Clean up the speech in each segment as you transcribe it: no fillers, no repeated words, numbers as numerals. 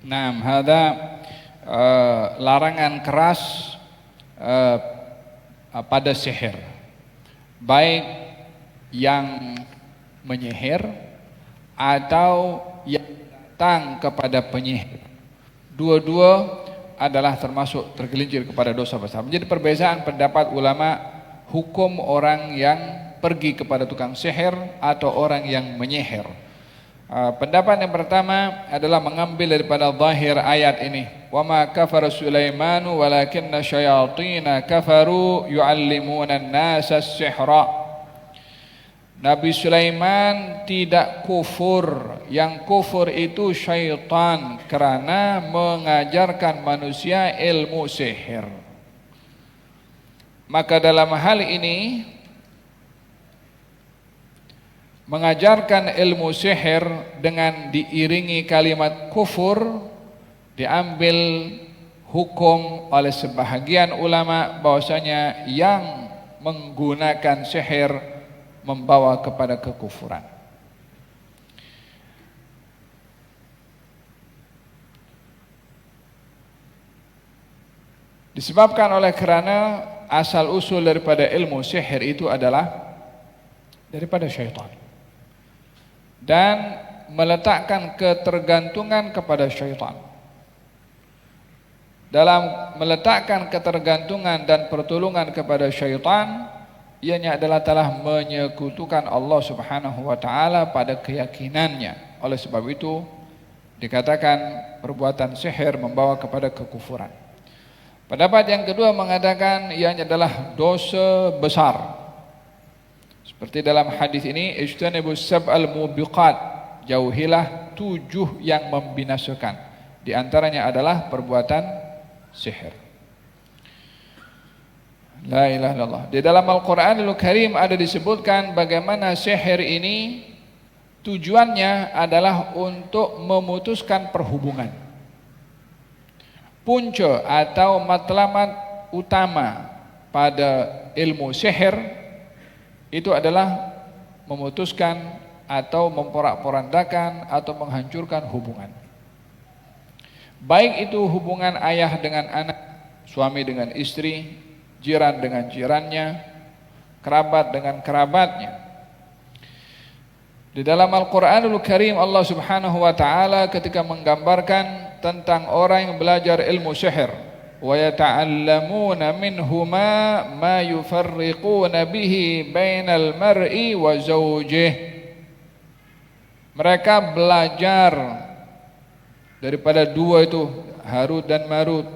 Nah, ada larangan keras pada sihir, baik yang menyihir atau yang datang kepada penyihir. Dua-dua adalah termasuk tergelincir kepada dosa besar. Menjadi perbedaan pendapat ulama hukum orang yang pergi kepada tukang sihir atau orang yang menyihir. Pendapat yang pertama adalah mengambil daripada zahir ayat ini. Wa ma kafara Sulaimanu walakinna syayatina kafaru yu'allimuna an-nasa as-sihra. Nabi Sulaiman tidak kufur. Yang kufur itu syaitan karena mengajarkan manusia ilmu sihir. Maka dalam hal ini mengajarkan ilmu sihir dengan diiringi kalimat kufur diambil hukum oleh sebahagian ulama bahwasanya yang menggunakan sihir membawa kepada kekufuran. Disebabkan oleh karena asal usul daripada ilmu sihir itu adalah daripada syaitan dan meletakkan ketergantungan kepada syaitan. Dalam meletakkan ketergantungan dan pertolongan kepada syaitan, ianya adalah telah menyekutukan Allah Subhanahu wa taala pada keyakinannya. Oleh sebab itu dikatakan perbuatan sihir membawa kepada kekufuran. Pendapat yang kedua mengatakan ianya adalah dosa besar. Seperti dalam hadis ini, ijtanibus sab'al mubiqat, jauhilah 7 yang membinasakan. Di antaranya adalah perbuatan sihir. La ilaha illallah. Di dalam Al-Qur'anul Karim ada disebutkan bagaimana sihir ini tujuannya adalah untuk memutuskan perhubungan. Punca atau matlamat utama pada ilmu sihir itu adalah memutuskan atau memporak-porandakan atau menghancurkan hubungan. Baik itu hubungan ayah dengan anak, suami dengan istri, jiran dengan jirannya, kerabat dengan kerabatnya. Di dalam Al-Qur'anul Karim Allah Subhanahu wa taala ketika menggambarkan tentang orang yang belajar ilmu sihir, wa yata'allamuna minhuma ma yufarriquna bihi bainal mar'i wa zawjih. Mereka belajar daripada dua itu, Harut dan Marut,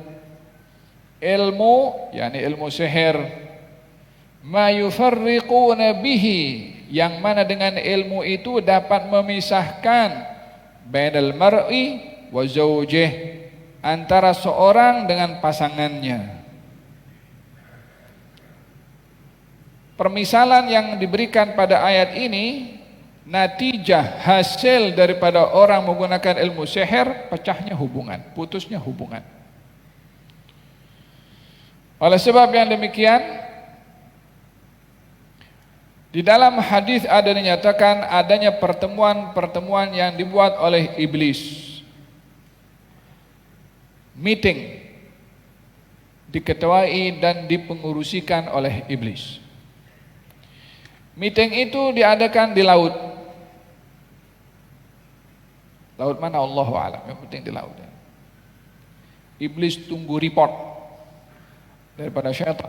ilmu, yakni ilmu sihir, ma yufarriquna bihi, yang mana dengan ilmu itu dapat memisahkan bainal mar'i wa zawjih, antara seorang dengan pasangannya. Permisalan yang diberikan pada ayat ini natijah hasil daripada orang menggunakan ilmu sihir, pecahnya hubungan, putusnya hubungan. Oleh sebab yang demikian, di dalam hadis ada dinyatakan adanya pertemuan-pertemuan yang dibuat oleh iblis. Meeting diketuai dan dipengurusikan oleh iblis. Meeting itu diadakan di laut. Laut mana Allahu a'lam, yang penting di laut. Iblis tunggu report daripada syaitan.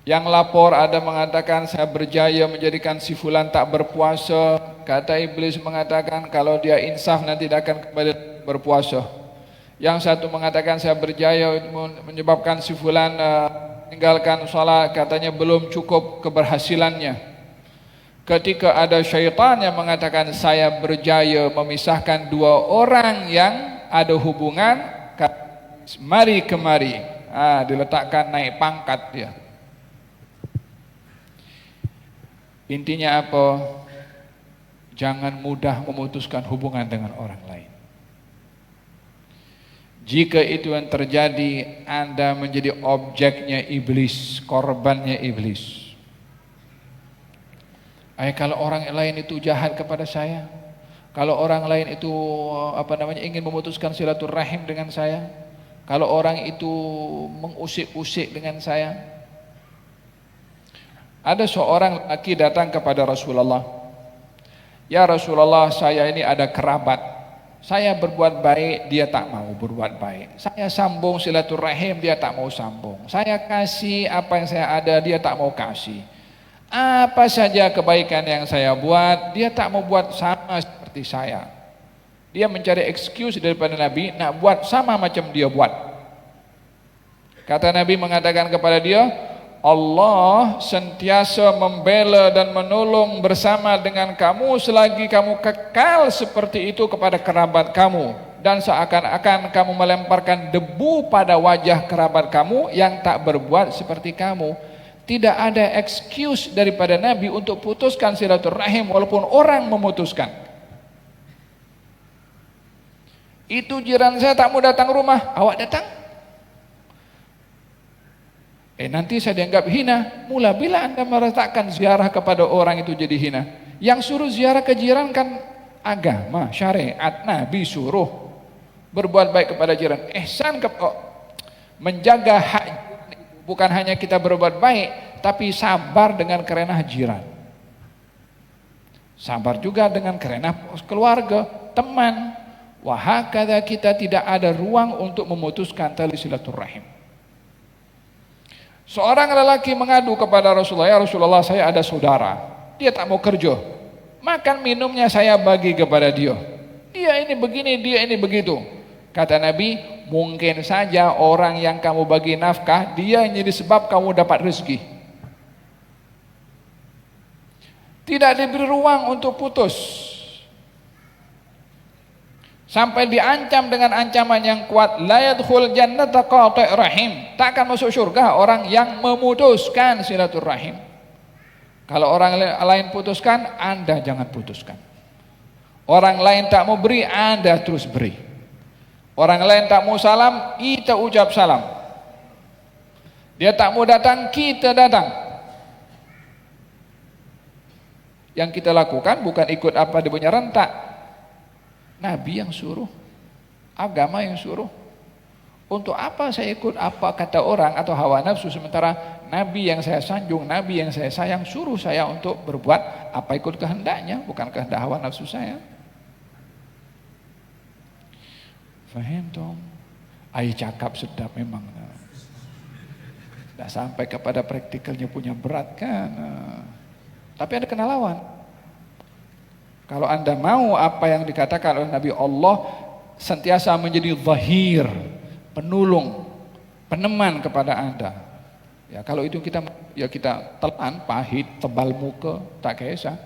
Yang lapor ada mengatakan saya berjaya menjadikan si fulan tak berpuasa. Kata iblis mengatakan kalau dia insaf nanti dia akan kembali berpuasa. Yang satu mengatakan saya berjaya menyebabkan si fulan meninggalkan salat, katanya belum cukup keberhasilannya. Ketika ada syaitan yang mengatakan saya berjaya memisahkan dua orang yang ada hubungan, mari kemari, diletakkan naik pangkat dia. Intinya apa? Jangan mudah memutuskan hubungan dengan orang lain. Jika itu yang terjadi, Anda menjadi objeknya iblis, korbannya iblis. Kalau orang lain itu jahat kepada saya, Kalau orang lain itu ingin memutuskan silaturahim dengan saya, kalau orang itu mengusik-usik dengan saya. Ada seorang laki datang kepada Rasulullah. Ya Rasulullah, saya ini ada kerabat. Saya berbuat baik, dia tak mau berbuat baik. Saya sambung silaturahim, dia tak mau sambung. Saya kasih apa yang saya ada, dia tak mau kasih. Apa saja kebaikan yang saya buat, dia tak mau buat sama seperti saya. Dia mencari excuse daripada Nabi, nak buat sama macam dia buat. Kata Nabi mengatakan kepada dia, Allah sentiasa membela dan menolong bersama dengan kamu selagi kamu kekal seperti itu kepada kerabat kamu, dan seakan-akan kamu melemparkan debu pada wajah kerabat kamu yang tak berbuat seperti kamu. Tidak ada excuse daripada Nabi untuk putuskan silaturahim walaupun orang memutuskan. Itu jiran saya tak mau datang rumah, awak datang? Nanti saya dianggap hina. Mula bila anda merasakan ziarah kepada orang itu jadi hina? Yang suruh ziarah ke jiran kan agama, syariat, Nabi suruh berbuat baik kepada jiran. Ihsan menjaga hak, bukan hanya kita berbuat baik, tapi sabar dengan kerenah jiran. Sabar juga dengan kerenah keluarga, teman. Wahakadha, kita tidak ada ruang untuk memutuskan tali silaturahim. Seorang lelaki mengadu kepada Rasulullah, ya Rasulullah, saya ada saudara, dia tak mau kerja, makan minumnya saya bagi kepada dia. Dia ini begini, dia ini begitu. Kata Nabi, mungkin saja orang yang kamu bagi nafkah, dia yang jadi sebab kamu dapat rezeki. Tidak diberi ruang untuk putus. Sampai diancam dengan ancaman yang kuat, la yadkhul jannata qati' rahim, tak akan masuk surga orang yang memutuskan silaturahim. Kalau orang lain putuskan, Anda jangan putuskan. Orang lain tak mau beri, Anda terus beri. Orang lain tak mau salam, kita ucap salam. Dia tak mau datang, kita datang. Yang kita lakukan bukan ikut apa dia punya rentak. Nabi yang suruh, agama yang suruh. Untuk apa saya ikut apa kata orang atau hawa nafsu, sementara Nabi yang saya sanjung, Nabi yang saya sayang suruh saya untuk berbuat apa ikut kehendaknya, bukan kehendak hawa nafsu saya. Faham dong? Ai cakap sedap memang. Dah sampai kepada praktikalnya punya berat kan. Tapi ada kena lawan. Kalau anda mau apa yang dikatakan oleh Nabi, Allah sentiasa menjadi zahir, penolong, peneman kepada anda. Ya, kalau itu kita telan, pahit, tebal muka, tak kisah.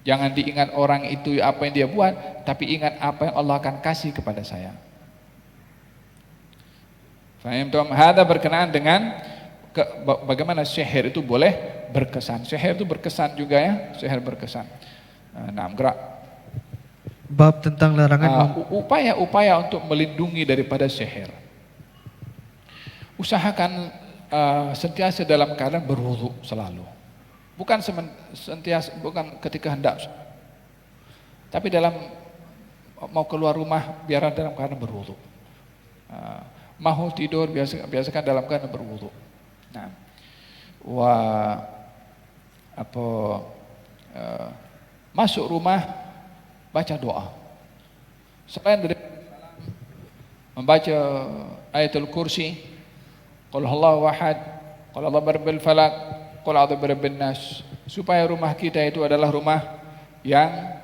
Jangan diingat orang itu apa yang dia buat, tapi ingat apa yang Allah akan kasih kepada saya. Faham tuh? Hada berkenaan dengan bagaimana sihir itu boleh berkesan. Sihir itu berkesan juga ya, sihir berkesan. Nah, gerak. Bab tentang larangan upaya untuk melindungi daripada sihir. Usahakan sentiasa dalam keadaan berwudu selalu. Bukan bukan ketika hendak, tapi dalam mau keluar rumah biar dalam keadaan berwudu. Mau tidur biasakan dalam keadaan berwudu. Nah, masuk rumah baca doa. Selain dari membaca ayatul kursi, qul huwallahu ahad, qul a'udzu birabbil falaq, qul a'udzu birabbin nas, supaya rumah kita itu adalah rumah yang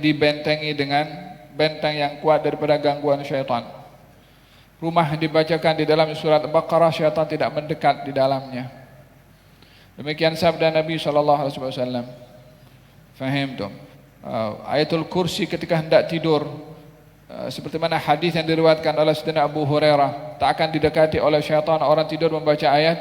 dibentengi dengan benteng yang kuat daripada gangguan syaitan. Rumah dibacakan di dalam surat Baqarah, syaitan tidak mendekat di dalamnya. Demikian sabda Nabi SAW. Faham tu? Ayatul kursi ketika hendak tidur, seperti mana hadis yang diriwayatkan oleh Sayyidina Abu Hurairah, tak akan didekati oleh syaitan orang tidur membaca ayat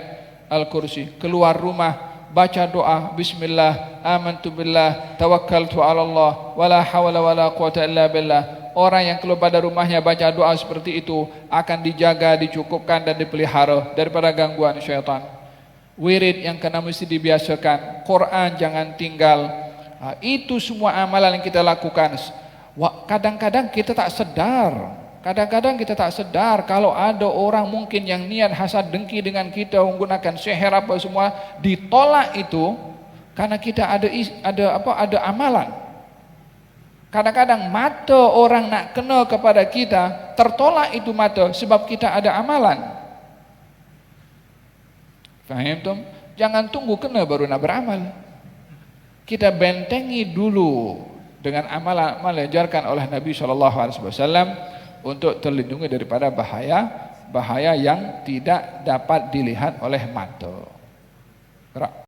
Al-Kursi. Keluar rumah baca doa, bismillah, amantu billah, tawakkaltu ala Allah, wala hawla wala quwata illa billah. Orang yang keluar pada rumahnya baca doa seperti itu akan dijaga, dicukupkan dan dipelihara daripada gangguan syaitan. Wirid yang kena mesti dibiasakan, Quran jangan tinggal, Itu semua amalan yang kita lakukan. Kadang-kadang kita tak sedar. Kadang-kadang kita tak sedar kalau ada orang mungkin yang niat hasad dengki dengan kita menggunakan sihir apa semua, ditolak itu karena kita ada amalan. Kadang-kadang mata orang nak kena kepada kita, tertolak itu mata sebab kita ada amalan. Faham tuh? Jangan tunggu kena baru nak beramal. Kita bentengi dulu dengan amalan-amalan yang diajarkan oleh Nabi SAW untuk terlindungi daripada bahaya yang tidak dapat dilihat oleh mata. Gerak.